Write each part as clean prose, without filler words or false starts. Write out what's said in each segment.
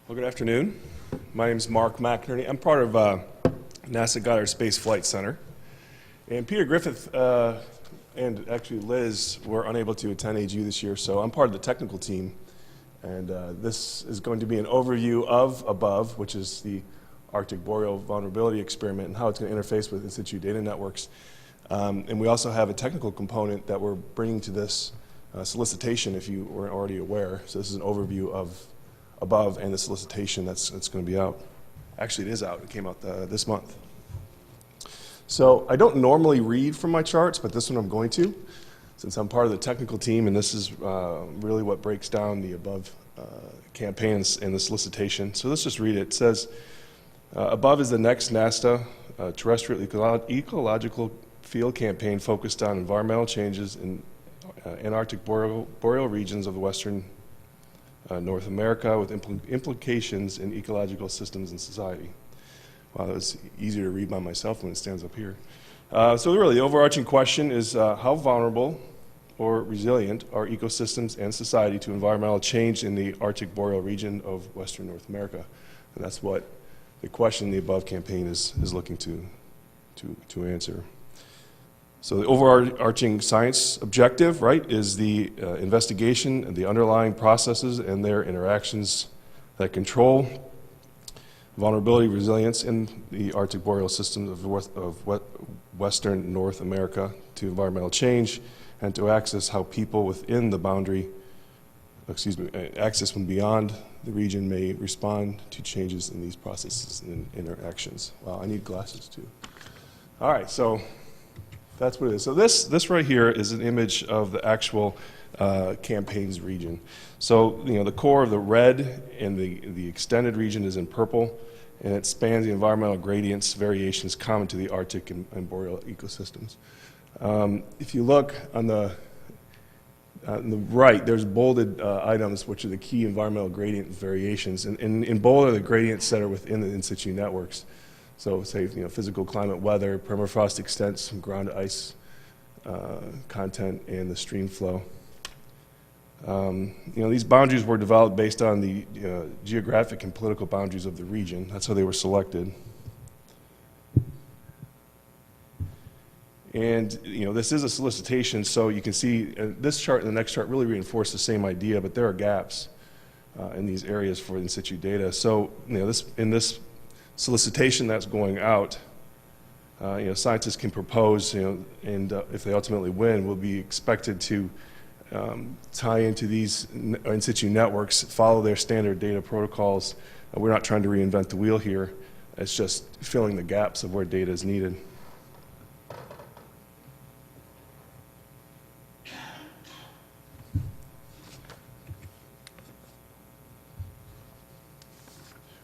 Well, good afternoon. My name is Mark McInerney. I'm part of NASA Goddard Space Flight Center. And Peter Griffith and actually Liz were unable to attend AGU this year, so I'm part of the technical team. And this is going to be an overview of ABoVE, which is the Arctic Boreal Vulnerability Experiment, and how it's going to interface with in-situ data networks. And we also have a technical component that we're bringing to this solicitation, if you weren't already aware. So this is an overview of ABoVE and the solicitation that's going to be out. Actually, it is out. It came out this month. So I don't normally read from my charts, but this one I'm going to, since I'm part of the technical team, and this is really what breaks down the ABoVE campaigns and the solicitation. So let's just read it. It says, ABoVE is the next NASA terrestrial ecological field campaign focused on environmental changes in Arctic boreal regions of the Western North America with implications in ecological systems and society. Wow, that was easier to read by myself when it stands up here. So really, the overarching question is how vulnerable or resilient are ecosystems and society to environmental change in the Arctic boreal region of Western North America? And that's what the question the ABoVE campaign is looking to answer. So the overarching science objective, right, is the investigation of the underlying processes and their interactions that control vulnerability, resilience in the Arctic boreal systems of Western North America to environmental change, and to access how people within the boundary, access from beyond the region may respond to changes in these processes and interactions. Wow, I need glasses too. All right, so that's what it is. So this right here is an image of the actual campaign's region. So the core of the red and the extended region is in purple, and it spans the environmental gradients variations common to the Arctic and boreal ecosystems. If you look on the right, there's bolded items which are the key environmental gradient variations, and in bold are the gradients that are within the in-situ networks. So say physical climate weather, permafrost extents, ground ice content, and the stream flow. These boundaries were developed based on the geographic and political boundaries of the region. That's how they were selected. And this is a solicitation, so you can see this chart and the next chart really reinforce the same idea, but there are gaps in these areas for in-situ data. So in this solicitation that's going out, scientists can propose, and if they ultimately win, will be expected to tie into these in-situ networks, follow their standard data protocols. We're not trying to reinvent the wheel here. It's just filling the gaps of where data is needed.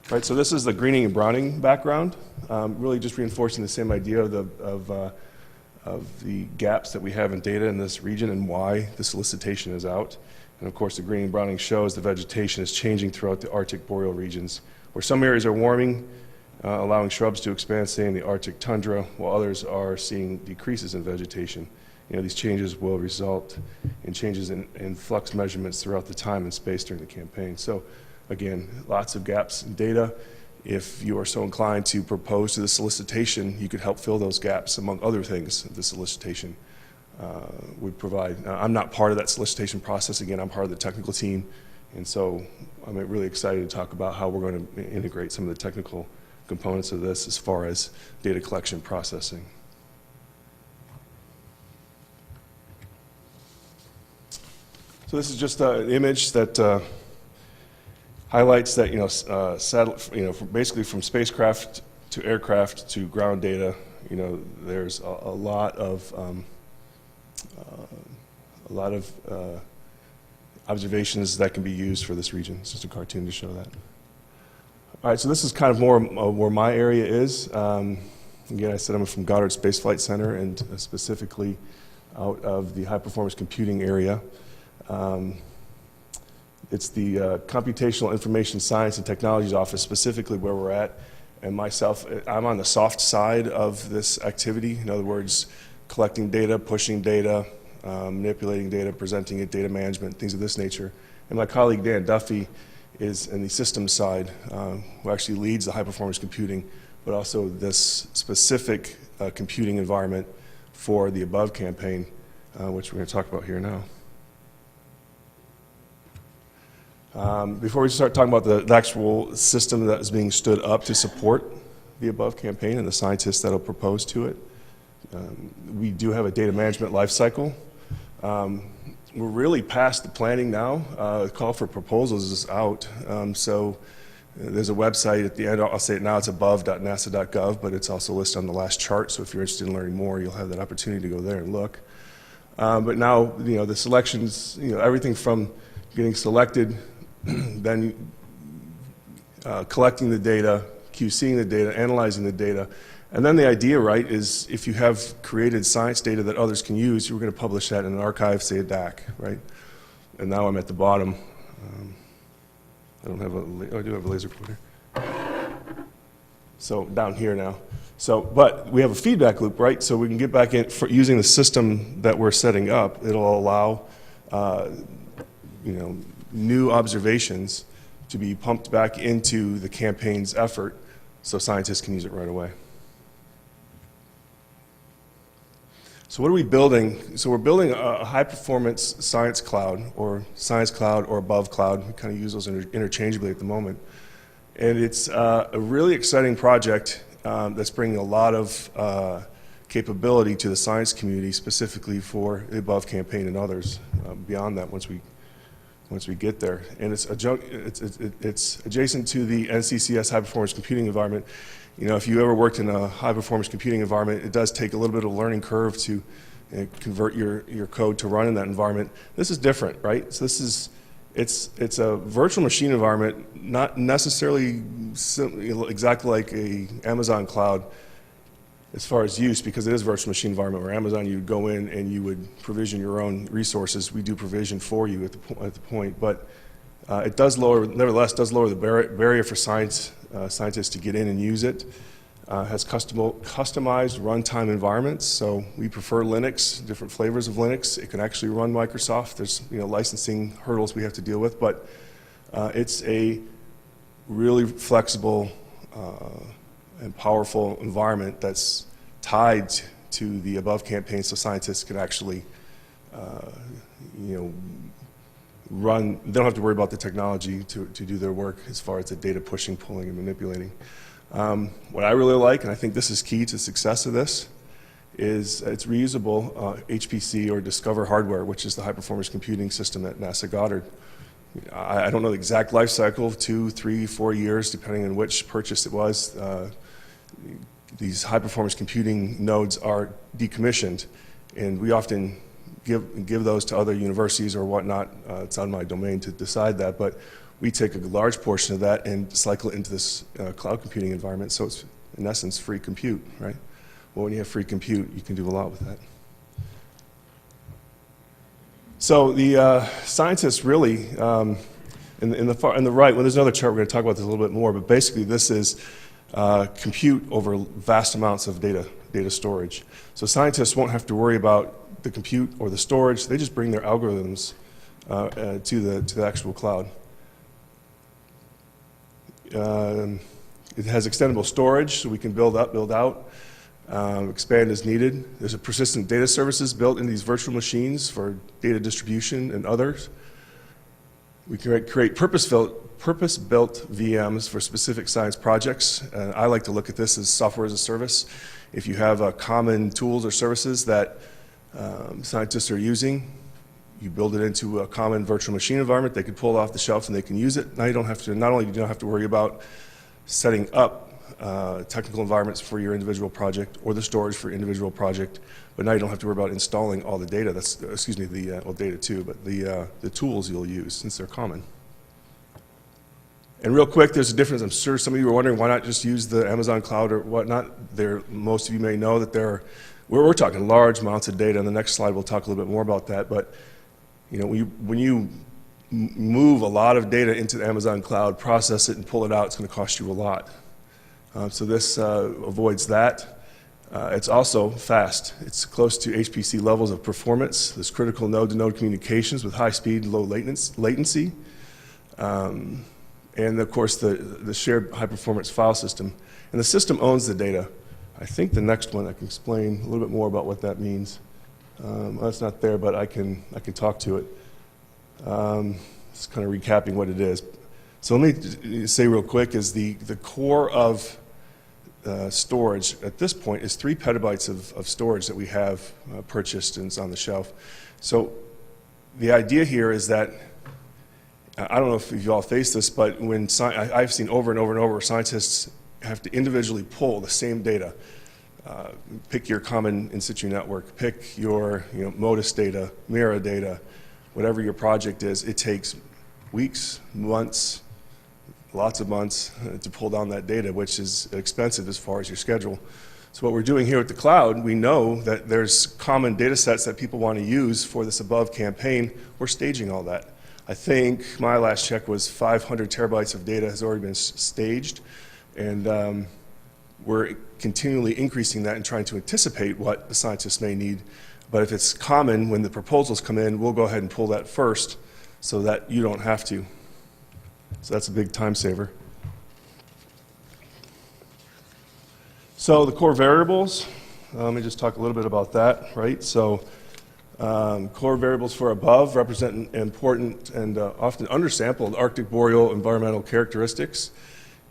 Right, so this is the greening and browning background, really just reinforcing the same idea of the gaps that we have in data in this region and why the solicitation is out. And of course, the greening and browning shows the vegetation is changing throughout the Arctic boreal regions, where some areas are warming, allowing shrubs to expand, say in the Arctic tundra, while others are seeing decreases in vegetation. These changes will result in changes in flux measurements throughout the time and space during the campaign. So, again, lots of gaps in data. If you are so inclined to propose to the solicitation, you could help fill those gaps, among other things the solicitation would provide. I'm not part of that solicitation process. Again, I'm part of the technical team, and so I'm really excited to talk about how we're going to integrate some of the technical components of this as far as data collection processing. So this is just an image that highlights that basically from spacecraft to aircraft to ground data, there's a lot of observations that can be used for this region. It's just a cartoon to show that. All right, so this is kind of more where my area is. Again, I said I'm from Goddard Space Flight Center, and specifically out of the high performance computing area. It's the Computational Information Science and Technologies Office, specifically where we're at. And myself, I'm on the soft side of this activity. In other words, collecting data, pushing data, manipulating data, presenting it, data management, things of this nature. And my colleague Dan Duffy is in the systems side, who actually leads the high-performance computing, but also this specific computing environment for the ABoVE campaign, which we're going to talk about here now. Before we start talking about the actual system that is being stood up to support the ABoVE campaign and the scientists that will propose to it, we do have a data management lifecycle. We're really past the planning now. The call for proposals is out. So there's a website at the end. I'll say it now. It's above.nasa.gov, but it's also listed on the last chart. So if you're interested in learning more, you'll have that opportunity to go there and look. But now, the selections, everything from getting selected, then collecting the data, QCing the data, analyzing the data. And then the idea, right, is if you have created science data that others can use, you're going to publish that in an archive, say a DAC, right? And now I'm at the bottom. I do have a laser pointer. So down here now. But we have a feedback loop, right? So we can get back in, using the system that we're setting up, it'll allow, new observations to be pumped back into the campaign's effort so scientists can use it right away. So what are we building? So we're building a high-performance science cloud or ABoVE cloud. We kind of use those interchangeably at the moment. And it's a really exciting project that's bringing a lot of capability to the science community, specifically for the ABoVE campaign and others beyond that once we get there. And it's adjacent to the NCCS high-performance computing environment. If you ever worked in a high-performance computing environment, it does take a little bit of a learning curve to convert your code to run in that environment. This is different, right? So it's a virtual machine environment, not necessarily exactly like a Amazon cloud as far as use, because it is a virtual machine environment where Amazon, you would go in and you would provision your own resources. We do provision for you at the point, but it does nevertheless lower the barrier for scientists to get in and use it. Has customized runtime environments, so we prefer Linux, different flavors of Linux. It can actually run Microsoft. There's licensing hurdles we have to deal with, but it's a really flexible and powerful environment that's tied to the ABoVE campaign, so scientists can actually run. They don't have to worry about the technology to do their work as far as the data pushing, pulling, and manipulating. What I really like, and I think this is key to the success of this, is it's reusable HPC or Discover hardware, which is the high-performance computing system at NASA Goddard. I don't know the exact life cycle, 2, 3, 4 years, depending on which purchase it was. These high-performance computing nodes are decommissioned, and we often give those to other universities or whatnot. It's on my domain to decide that, but we take a large portion of that and cycle it into this cloud computing environment, so it's, in essence, free compute, right? Well, when you have free compute, you can do a lot with that. So the scientists really, in the right, well, there's another chart, we're going to talk about this a little bit more, but basically this is compute over vast amounts of data storage. So scientists won't have to worry about the compute or the storage. They just bring their algorithms to the actual cloud. It has extendable storage, so we can build up, build out, expand as needed. There's a persistent data services built in these virtual machines for data distribution and others. We can create purpose-built VMs for specific science projects. I like to look at this as software as a service. If you have common tools or services that scientists are using, you build it into a common virtual machine environment. They can pull it off the shelf and they can use it. Now you don't have to. Not only do you don't have to worry about setting up technical environments for your individual project or the storage for your individual project, but now you don't have to worry about installing all the data. Well, data too, but the tools you'll use since they're common. And real quick, there's a difference. I'm sure some of you are wondering why not just use the Amazon cloud or whatnot. Most of you may know that we're talking large amounts of data. On the next slide, we'll talk a little bit more about that. But when you move a lot of data into the Amazon cloud, process it, and pull it out, it's going to cost you a lot. So this avoids that. It's also fast. It's close to HPC levels of performance. There's critical node-to-node communications with high speed, low latency. and of course the shared high-performance file system. And the system owns the data. I think the next one I can explain a little bit more about what that means. Well, it's not there, but I can talk to it. Just kind of recapping what it is. So let me say real quick is the core of storage at this point is 3 petabytes of storage that we have purchased and is on the shelf. So the idea here is that, I don't know if you all face this, but when I've seen over and over and over scientists have to individually pull the same data. Pick your common in-situ network, pick your MODIS data, MIRA data, whatever your project is. It takes weeks, months, lots of months to pull down that data, which is expensive as far as your schedule. So what we're doing here with the cloud, we know that there's common data sets that people want to use for this ABoVE campaign. We're staging all that. I think my last check was 500 terabytes of data has already been staged, and we're continually increasing that and trying to anticipate what the scientists may need. But if it's common, when the proposals come in, we'll go ahead and pull that first so that you don't have to. So that's a big time saver. So the core variables, let me just talk a little bit about that, right? So core variables for ABoVE represent important and often undersampled Arctic Boreal environmental characteristics.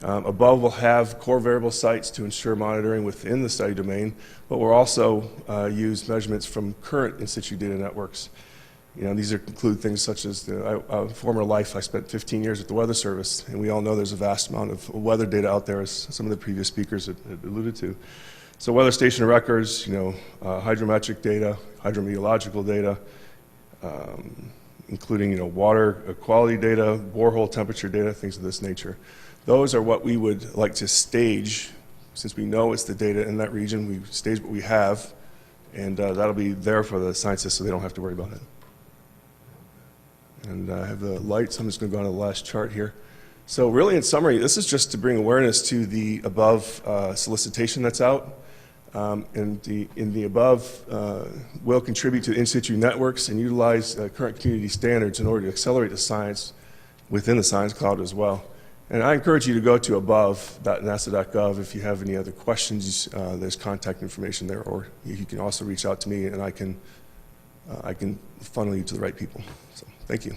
ABoVE will have core variable sites to ensure monitoring within the study domain, but we'll also use measurements from current in-situ data networks. These include things such as former life. I spent 15 years at the Weather Service, and we all know there's a vast amount of weather data out there, as some of the previous speakers had alluded to. So weather station records, hydrometric data, hydrometeorological data, including water quality data, borehole temperature data, things of this nature. Those are what we would like to stage. Since we know it's the data in that region, we stage what we have, and that'll be there for the scientists so they don't have to worry about it. And I have the lights. I'm just going to go on to the last chart here. So really, in summary, this is just to bring awareness to the ABoVE solicitation that's out. And in the ABoVE will contribute to in-situ networks and utilize current community standards in order to accelerate the science within the Science Cloud as well. And I encourage you to go to above.nasa.gov if you have any other questions. There's contact information there, or you can also reach out to me, and I can funnel you to the right people. So, thank you.